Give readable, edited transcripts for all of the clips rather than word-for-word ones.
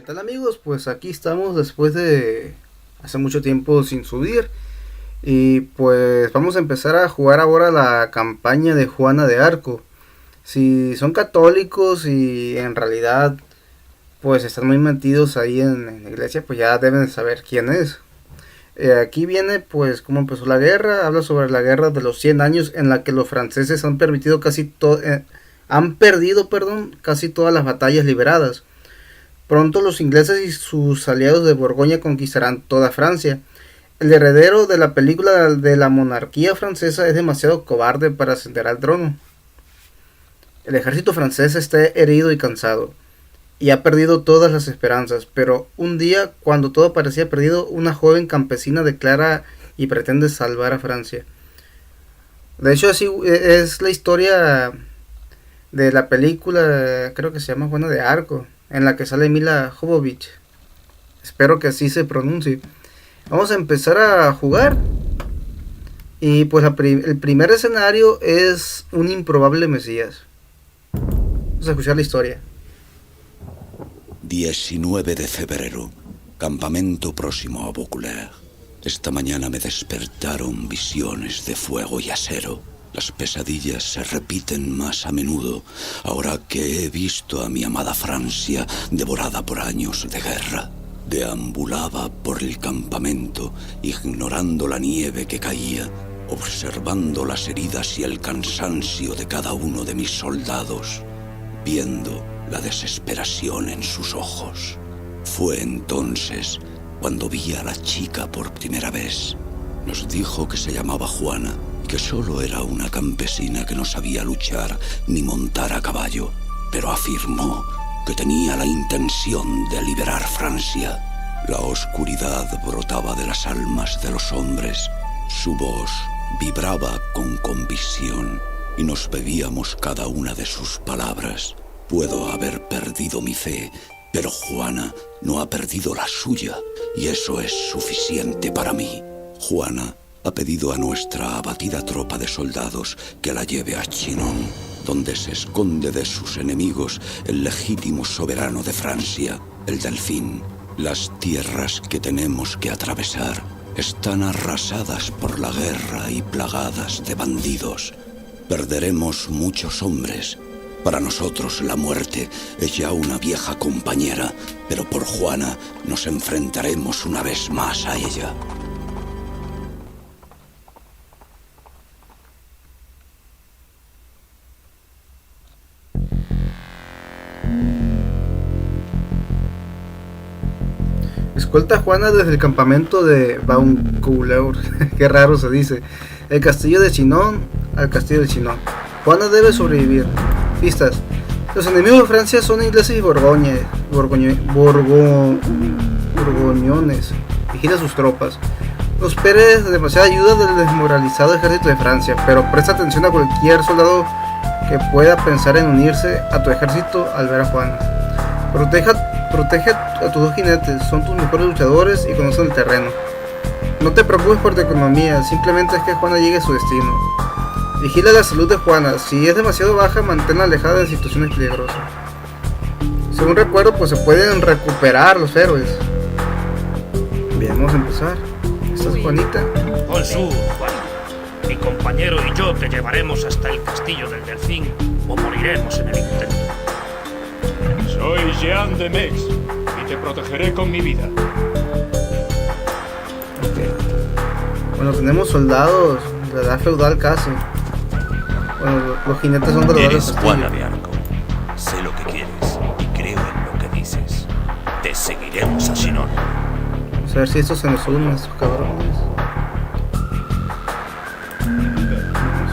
¿Qué tal amigos? Pues aquí estamos después de hace mucho tiempo sin subir y pues vamos a empezar a jugar ahora la campaña de Juana de Arco. Si son católicos y en realidad pues están muy metidos ahí en la iglesia, pues ya deben saber quién es. Aquí viene pues cómo empezó la guerra, habla sobre la guerra de los 100 años en la que los franceses han perdido, casi todas las batallas liberadas. Pronto los ingleses y sus aliados de Borgoña conquistarán toda Francia. El heredero de la película de la monarquía francesa es demasiado cobarde para ascender al trono. El ejército francés está herido y cansado, y ha perdido todas las esperanzas, pero un día, cuando todo parecía perdido, una joven campesina declara y pretende salvar a Francia. De hecho, así es la historia de la película, creo que se llama Juana de Arco, en la que sale Mila Jovovich. Espero que así se pronuncie. Vamos a empezar a jugar. Y pues el primer escenario es un improbable Mesías. Vamos a escuchar la historia. 19 de febrero, campamento próximo a Vaucouleurs. Esta mañana me despertaron visiones de fuego y acero. Las pesadillas se repiten más a menudo, ahora que he visto a mi amada Francia devorada por años de guerra. Deambulaba por el campamento, ignorando la nieve que caía, observando las heridas y el cansancio de cada uno de mis soldados, viendo la desesperación en sus ojos. Fue entonces cuando vi a la chica por primera vez. Nos dijo que se llamaba Juana, que solo era una campesina que no sabía luchar ni montar a caballo, pero afirmó que tenía la intención de liberar Francia. La oscuridad brotaba de las almas de los hombres, su voz vibraba con convicción y nos bebíamos cada una de sus palabras. Puedo haber perdido mi fe, pero Juana no ha perdido la suya, y eso es suficiente para mí. Juana ha pedido a nuestra abatida tropa de soldados que la lleve a Chinon, donde se esconde de sus enemigos el legítimo soberano de Francia, el Delfín. Las tierras que tenemos que atravesar están arrasadas por la guerra y plagadas de bandidos. Perderemos muchos hombres. Para nosotros la muerte es ya una vieja compañera, pero por Juana nos enfrentaremos una vez más a ella. Escolta a Juana desde el campamento de Vaucouleurs, qué raro se dice, el castillo de Chinon al castillo de Chinon. Juana debe sobrevivir. Pistas. Los enemigos de Francia son ingleses y borgoñones. Vigila sus tropas. No esperes demasiada ayuda del desmoralizado ejército de Francia, pero presta atención a cualquier soldado que pueda pensar en unirse a tu ejército al ver a Juana. Protege a tus dos jinetes, son tus mejores luchadores y conocen el terreno. No te preocupes por tu economía, simplemente es que Juana llegue a su destino. Vigila la salud de Juana, si es demasiado baja, manténla alejada de situaciones peligrosas. Según recuerdo, pues se pueden recuperar los héroes. Bien, vamos a empezar. ¿Esta es Juanita? Bonjour, Juan. Mi compañero y yo te llevaremos hasta el castillo del Delfín o moriremos en el intento. Soy Jean de Mex y te protegeré con mi vida. Okay. Bueno, tenemos soldados de edad feudal casi. Bueno, los jinetes son de la edad Eres Juana de Arco. Sé lo que quieres y creo en lo que dices. Te seguiremos a Chinon. Vamos a ver si estos se nos unen, estos cabrones.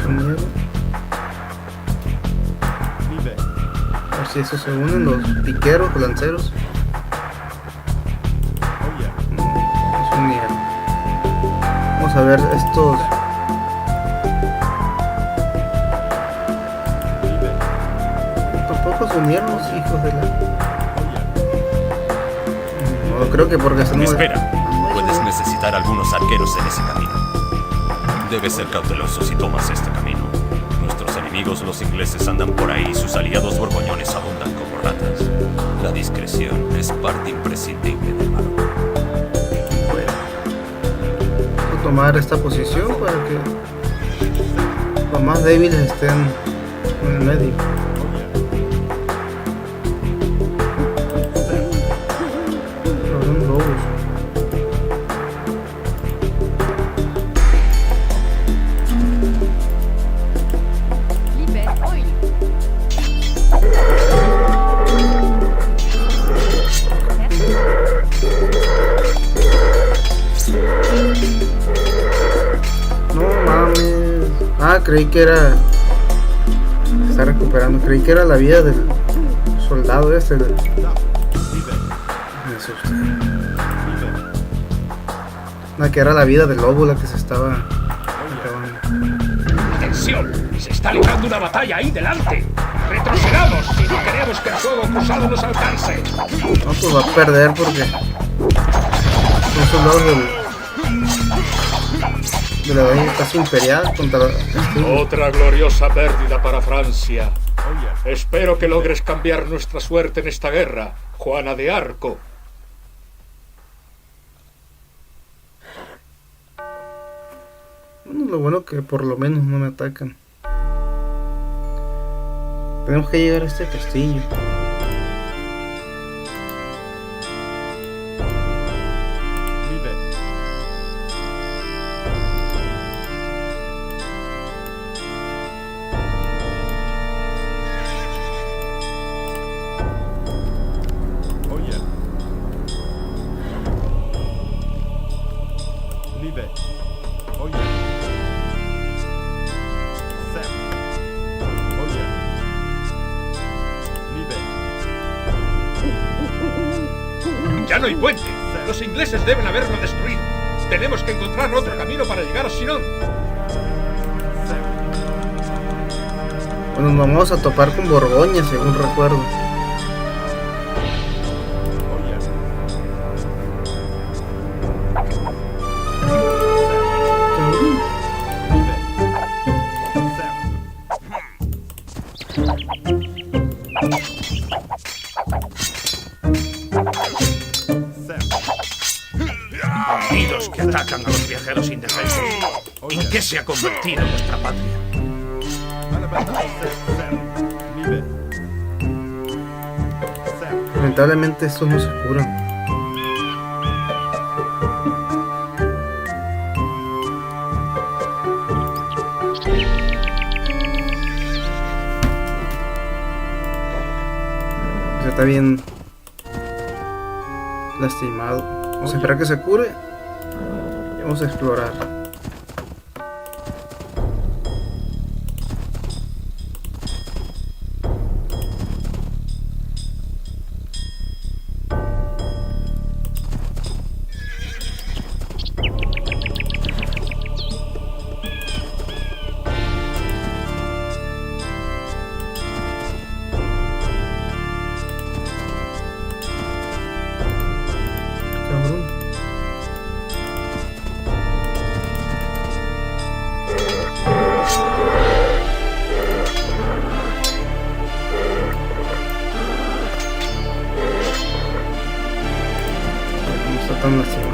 Su miedo. A ver si estos se unen, los piqueros, los lanceros. No se unieron. Vamos a ver estos. Tampoco se unieron los hijos de la. No creo que porque se Espera, puedes necesitar algunos arqueros en ese camino. Debes ser cauteloso si tomas este camino. Nuestros enemigos enemigos los ingleses andan por ahí y sus aliados borgoñones abundan como ratas. La discreción es parte imprescindible del valor. Bueno, voy a tomar esta posición para que los más débiles estén en el medio. Pero son lobos. Creí que era... Está recuperando. Creí que era la vida del soldado este. Me asusté. No, que era la vida del lobo la que se estaba acabando. ¡Atención! ¡Se está librando una batalla ahí delante! ¡Retrocedamos si no queremos que el fuego cruzado nos alcance! No, pues va a perder porque son soldados de la casa imperial contra Otra gloriosa pérdida para Francia. Espero que logres cambiar nuestra suerte en esta guerra, Juana de Arco. Bueno, lo bueno que por lo menos no me atacan. Tenemos que llegar a este castillo. ¡Ya no hay puente! Los ingleses deben haberlo destruido. Tenemos que encontrar otro camino para llegar a Chinon. Bueno, nos vamos a topar con Borgoña, según recuerdo. Bandidos que atacan a los viajeros indefensos. ¿En qué se ha convertido nuestra patria? Lamentablemente estos no se curan. Está bien lastimado. Vamos a esperar que se cure y vamos a explorar. Tan lastimado.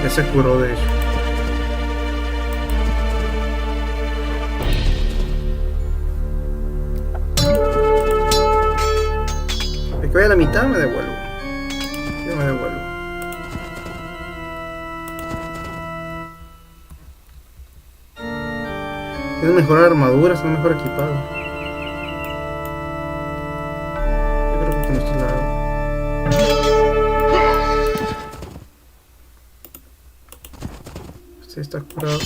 Ya se curó de hecho. De que vaya a la mitad me devuelvo. Yo me devuelvo. Tiene mejor armadura, está mejor equipado. Yo creo que con este lado. Está curado.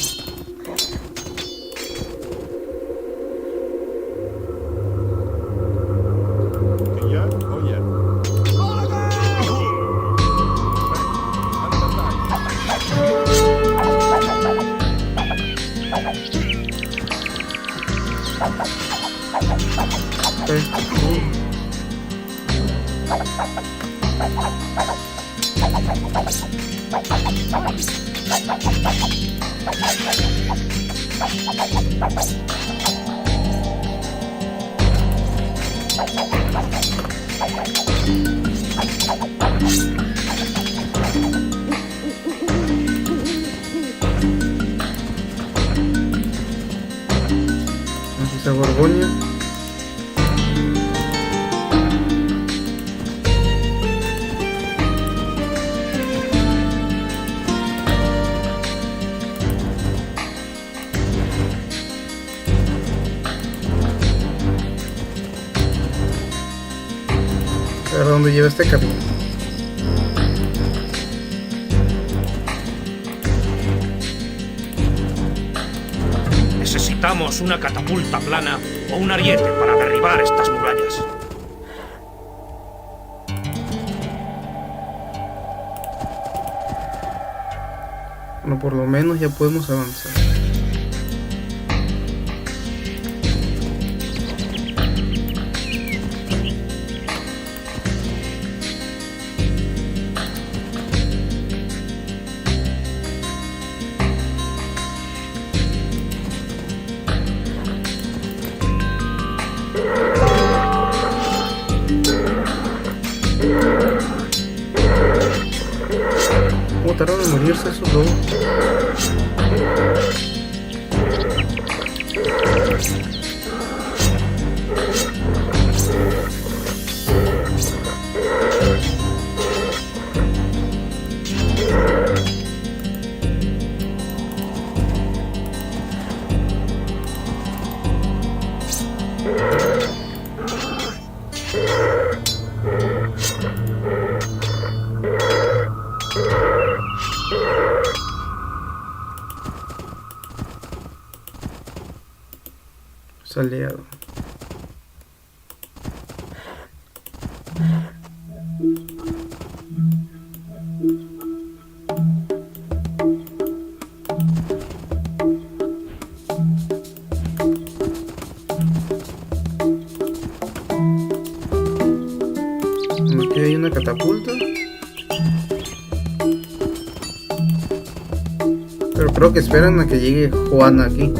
Esa Borgoña. A ver dónde lleva este camino. Necesitamos una catapulta plana o un ariete para derribar estas murallas. Bueno, por lo menos ya podemos avanzar. ¿Cómo tardan en morirse esos lobos? Aliado. Aquí hay una catapulta. Pero creo que esperan a que llegue Juana aquí.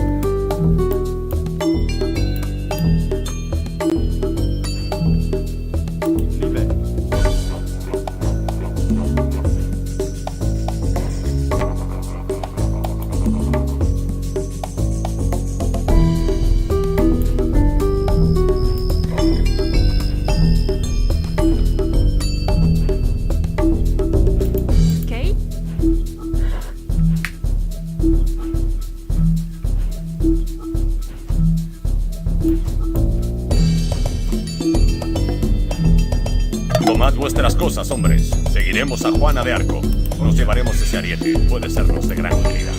Tomad vuestras cosas, hombres. Seguiremos a Juana de Arco. Nos llevaremos ese ariete. Puede sernos de gran utilidad.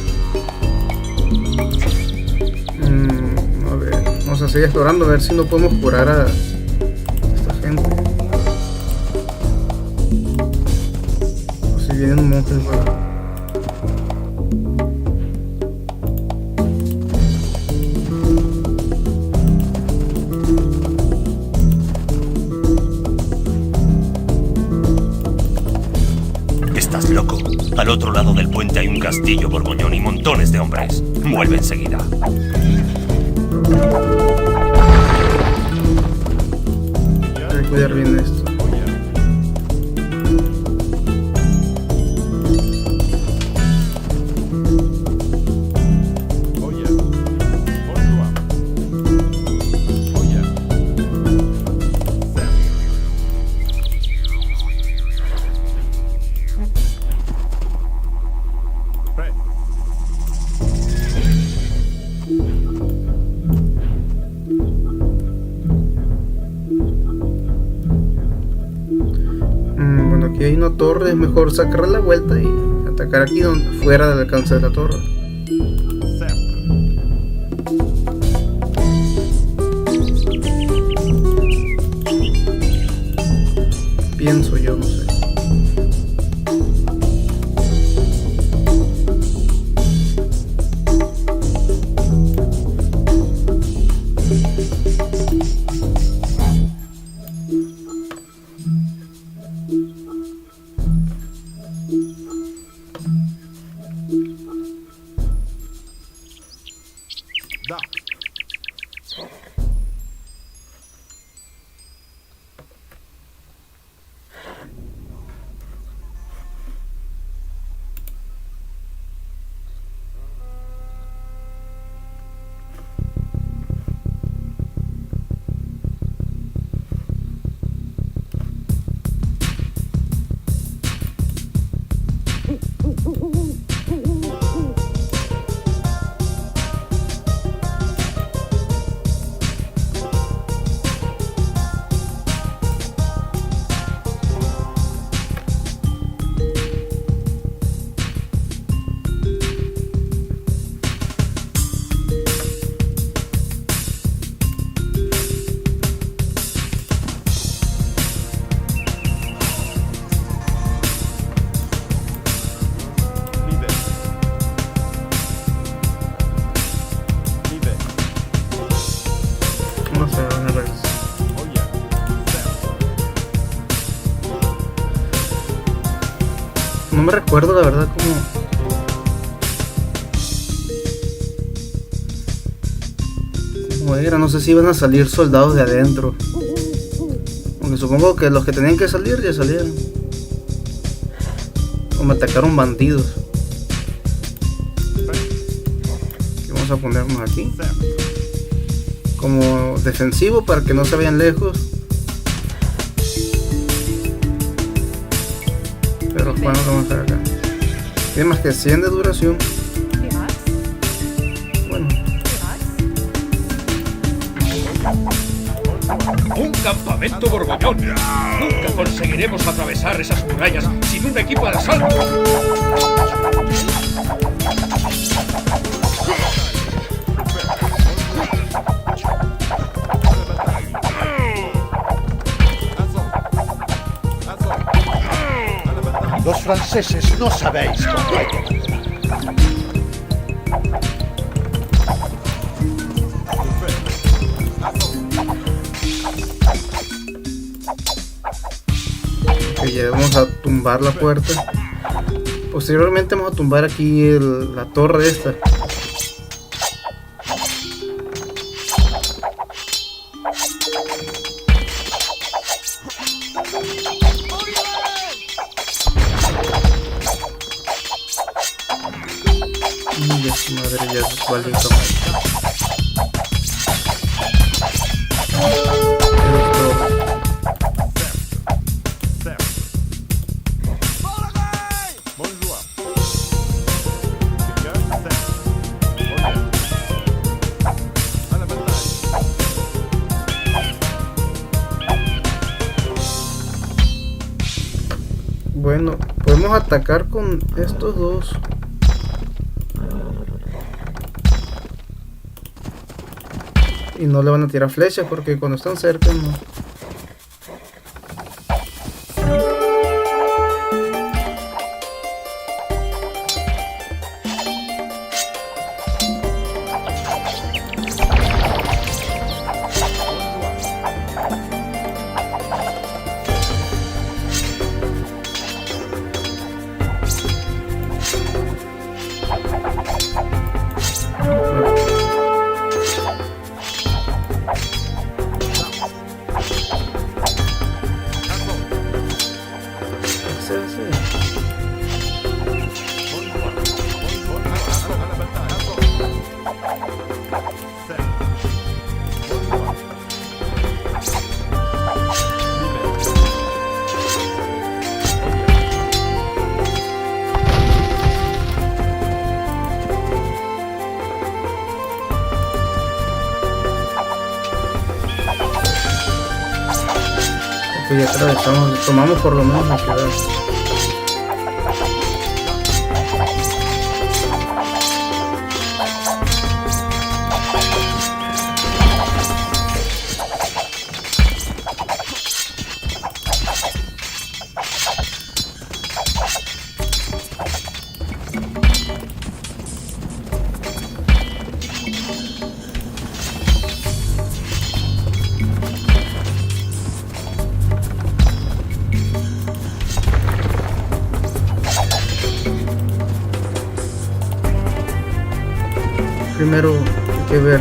A ver, vamos a seguir explorando a ver si no podemos curar a esta gente. O si vienen un monje para... ¿Estás loco? Al otro lado del puente hay un castillo borgoñón y montones de hombres. Vuelve enseguida. Hay que cuidar bien esto. Bueno, aquí hay una torre, es mejor sacar la vuelta y atacar aquí fuera del alcance de la torre. Pienso yo, no sé. No me recuerdo la verdad cómo era. No sé si iban a salir soldados de adentro. Aunque supongo que los que tenían que salir ya salieron. O me atacaron bandidos. Vamos a ponernos aquí como defensivo para que no se vayan lejos. Pero ¿cuándo lo vamos a hacer acá? Tiene más que 100 de duración. Bueno. ¡Un campamento borgoñón! Nunca conseguiremos atravesar esas murallas sin un equipo de asalto. Los franceses no sabéis cómo hay que matar. Ya vamos a tumbar la puerta. Posteriormente vamos a tumbar aquí la torre esta. Ya su madre, ya se valió Bueno, podemos atacar con estos dos. Y no le van a tirar flechas porque cuando están cerca no. Ya atravesamos, tomamos por lo menos la ciudad. Primero hay que ver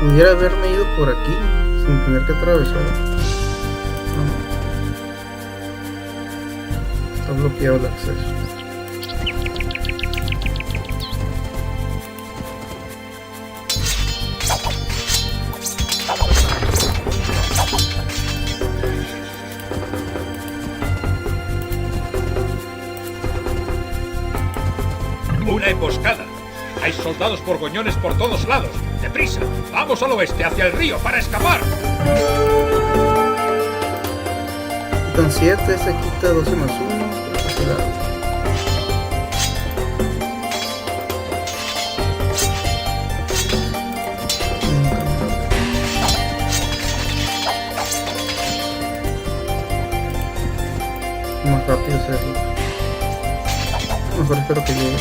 pudiera haberme ido por aquí sin tener que atravesar. Está bloqueado el acceso. ¡Una emboscada! Hay soldados borgoñones por todos lados. ¡Deprisa! ¡Vamos al oeste, hacia el río, para escapar! Quitan 7, se quita 12 más 1. más rápido hacerlo. Mejor espero que llegue.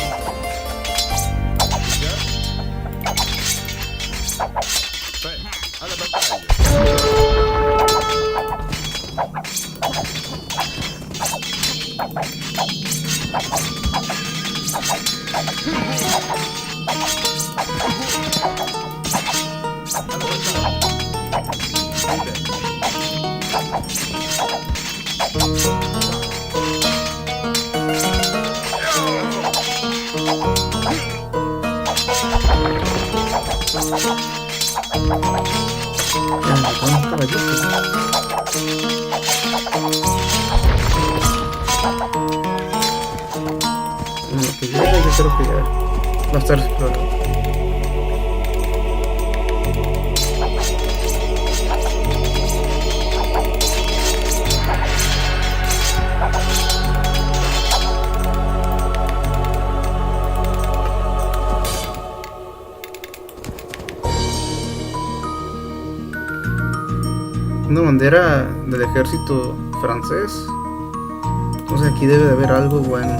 En lo que llegue, yo creo que ya va a estar explorado. Una bandera del ejército francés. Entonces aquí debe de haber algo bueno.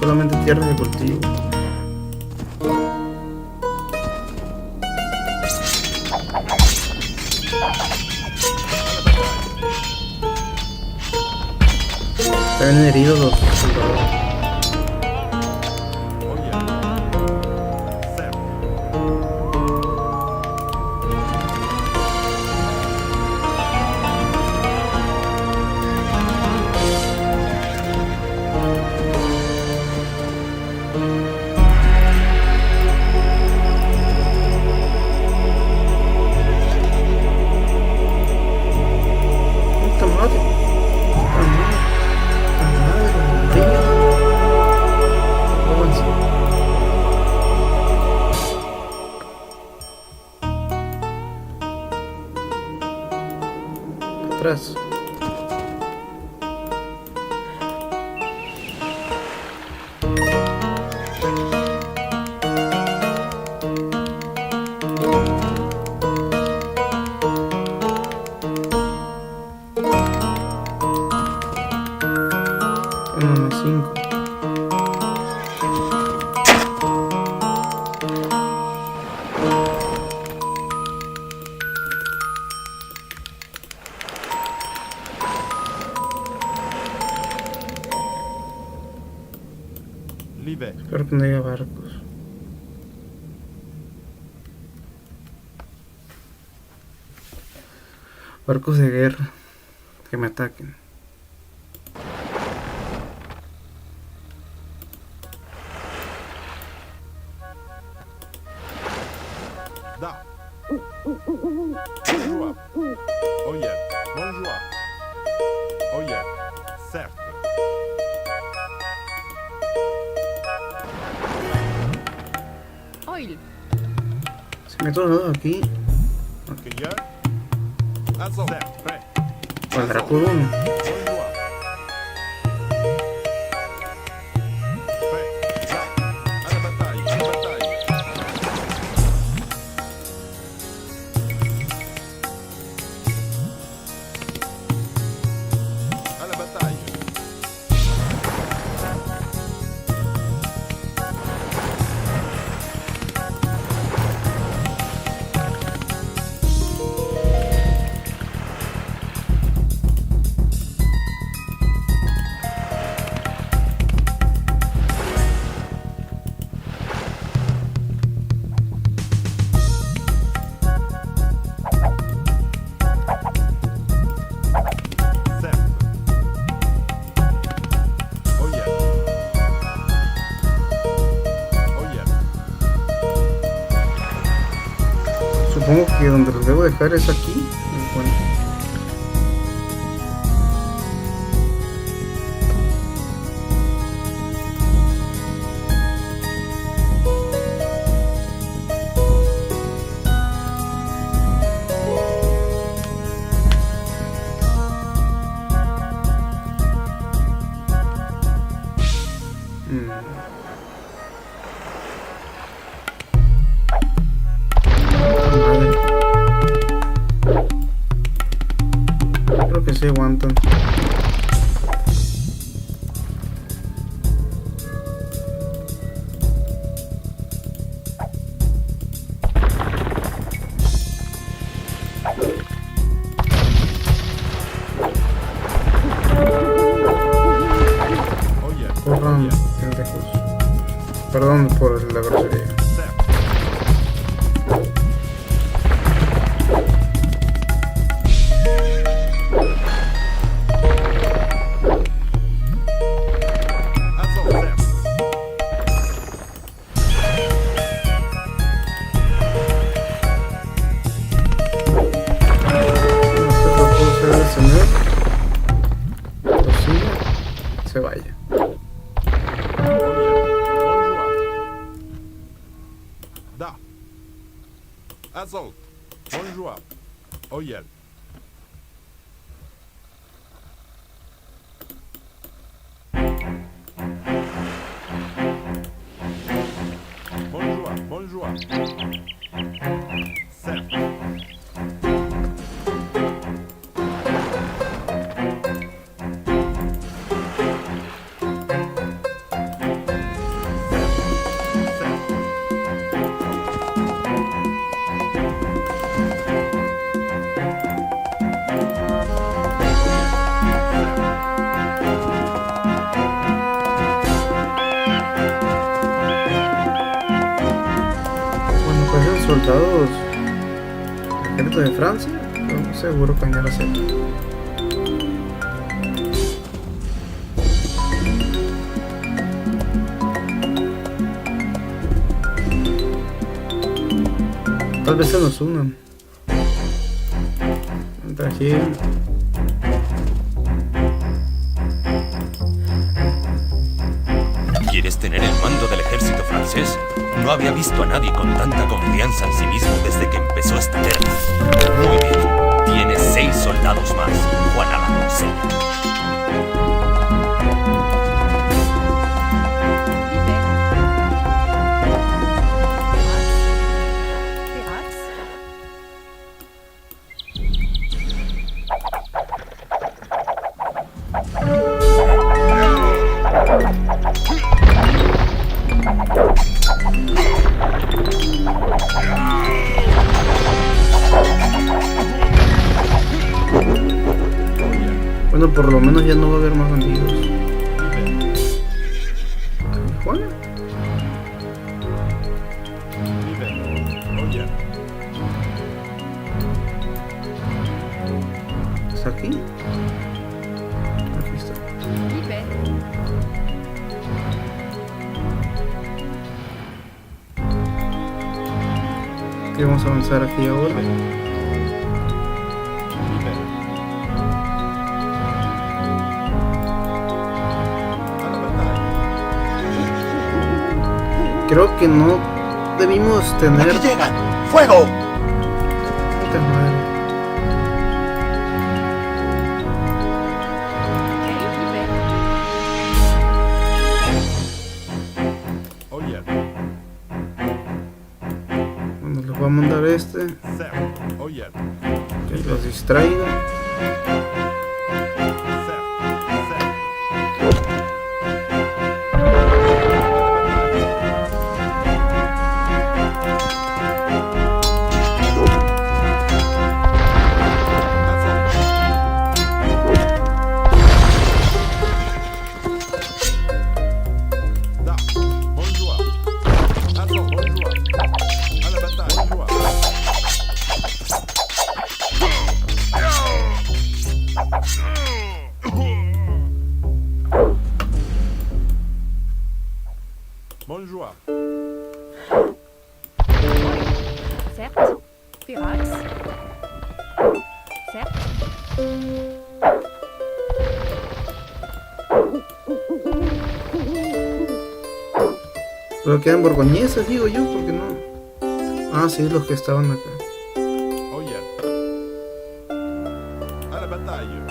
Solamente tierras de cultivo. Están heridos los soldados. Atrás. Uno, 5. Espero que no haya barcos. Barcos de guerra que me ataquen. Da. Bonjour. Oh yeah. Bonjour. Oh yeah. Certes. Oil. Si meto los dados aquí, Que yo. Azul. Certes. valdrá por uno. Bonjour. À la bataille. À la bataille. À la bataille. Supongo que donde los debo dejar es aquí. Bueno. Madre. aguantan. Corran, pendejos. Perdón por la grosería. Se vaya. Da. Assault. Bonjour. Oyel. Bonjour. Bonjour. Certes. Soldados del ejército de Francia, pero no seguro que van a hacer. Tal vez se nos unan. Entra aquí. ¿Quieres tener el mando del ejército francés? No había visto a nadie con tanta confianza en sí mismo desde que empezó esta guerra. Muy bien. Tienes 6 soldados más, Juana la doncella. Bueno, por lo menos ya no va a haber más bandidos. Juana. ¿Está aquí? Aquí está. ¿Qué vamos a avanzar aquí ahora? Creo que no debimos tener... ¡Aquí llegan! ¡Fuego! Puta madre. Oyel. Bueno, les voy a mandar este. Certes. Oyel. Que los distraiga. Bonjour. Certes. Pirates. Certes. Pero quedan borgoñeses, digo yo, porque no. Ah, sí, los que estaban acá. Oyel. À la bataille.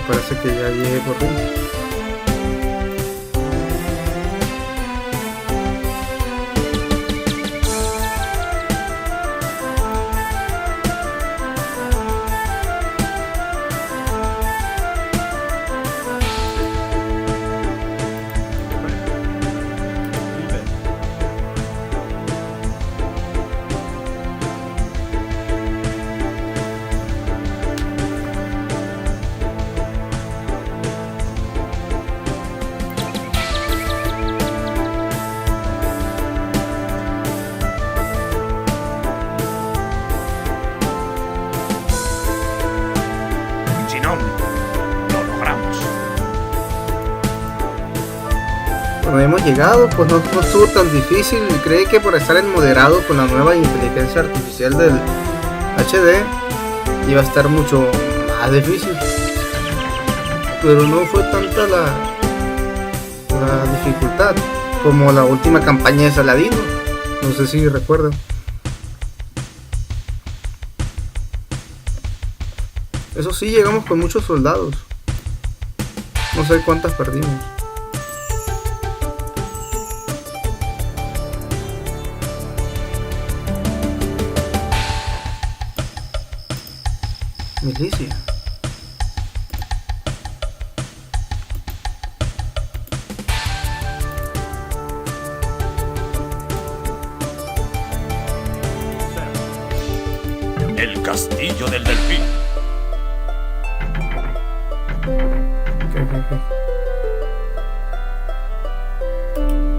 Parece que ya llegué corriendo. Bueno, hemos llegado, pues no estuvo tan difícil. Creí que por estar en moderado con la nueva inteligencia artificial del HD iba a estar mucho más difícil, pero no fue tanta la dificultad como la última campaña de Saladino. No sé si recuerdan. Eso sí, llegamos con muchos soldados. No sé cuántas perdimos. Milicia. El castillo del delfín.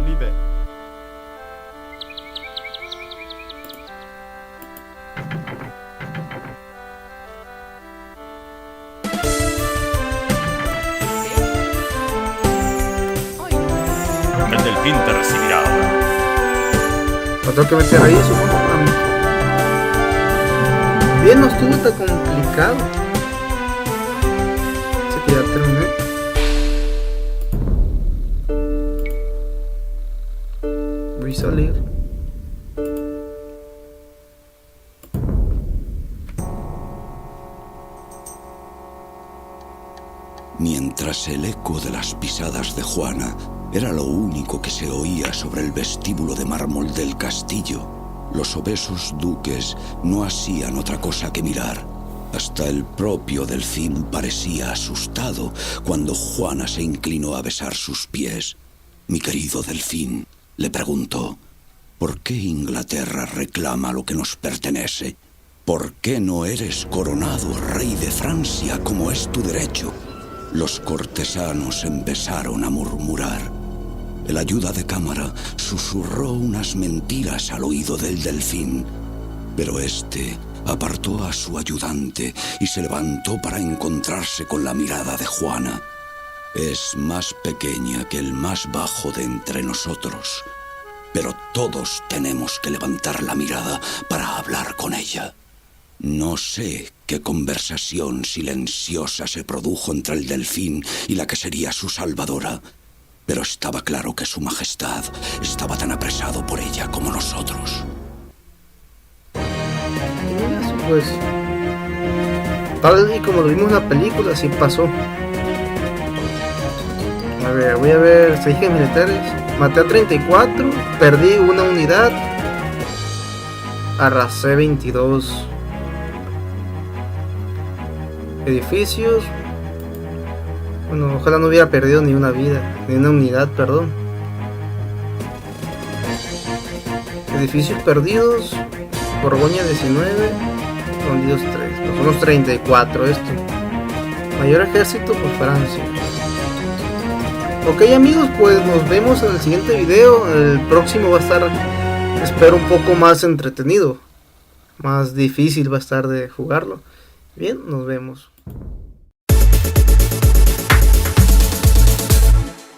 Libre. El delfín te recibirá ahora. Me tengo que meter ahí, supongo. Bien, no estuvo tan complicado. Así que ya terminé. Voy a salir. Mientras el eco de las pisadas de Juana era lo único que se oía sobre el vestíbulo de mármol del castillo, los obesos duques no hacían otra cosa que mirar. Hasta el propio delfín parecía asustado cuando Juana se inclinó a besar sus pies. Mi querido delfín, le preguntó, ¿por qué Inglaterra reclama lo que nos pertenece? ¿Por qué no eres coronado rey de Francia como es tu derecho? Los cortesanos empezaron a murmurar. El ayuda de cámara susurró unas mentiras al oído del delfín, pero este apartó a su ayudante y se levantó para encontrarse con la mirada de Juana. Es más pequeña que el más bajo de entre nosotros, pero todos tenemos que levantar la mirada para hablar con ella. No sé qué conversación silenciosa se produjo entre el delfín y la que sería su salvadora, pero estaba claro que su majestad estaba tan apresado por ella como nosotros. Pues, tal y como lo vimos en la película, así pasó. A ver, voy a ver, estrategias militares. Maté a 34, perdí una unidad, arrasé 22 edificios. Bueno, ojalá no hubiera perdido ni una vida, ni una unidad, perdón. Edificios perdidos, Borgoña 19, escondidos 3, pues son los 34 esto. Mayor ejército por Francia. Ok amigos, pues nos vemos en el siguiente video. El próximo va a estar, espero, un poco más entretenido. Más difícil va a estar de jugarlo. Bien, nos vemos.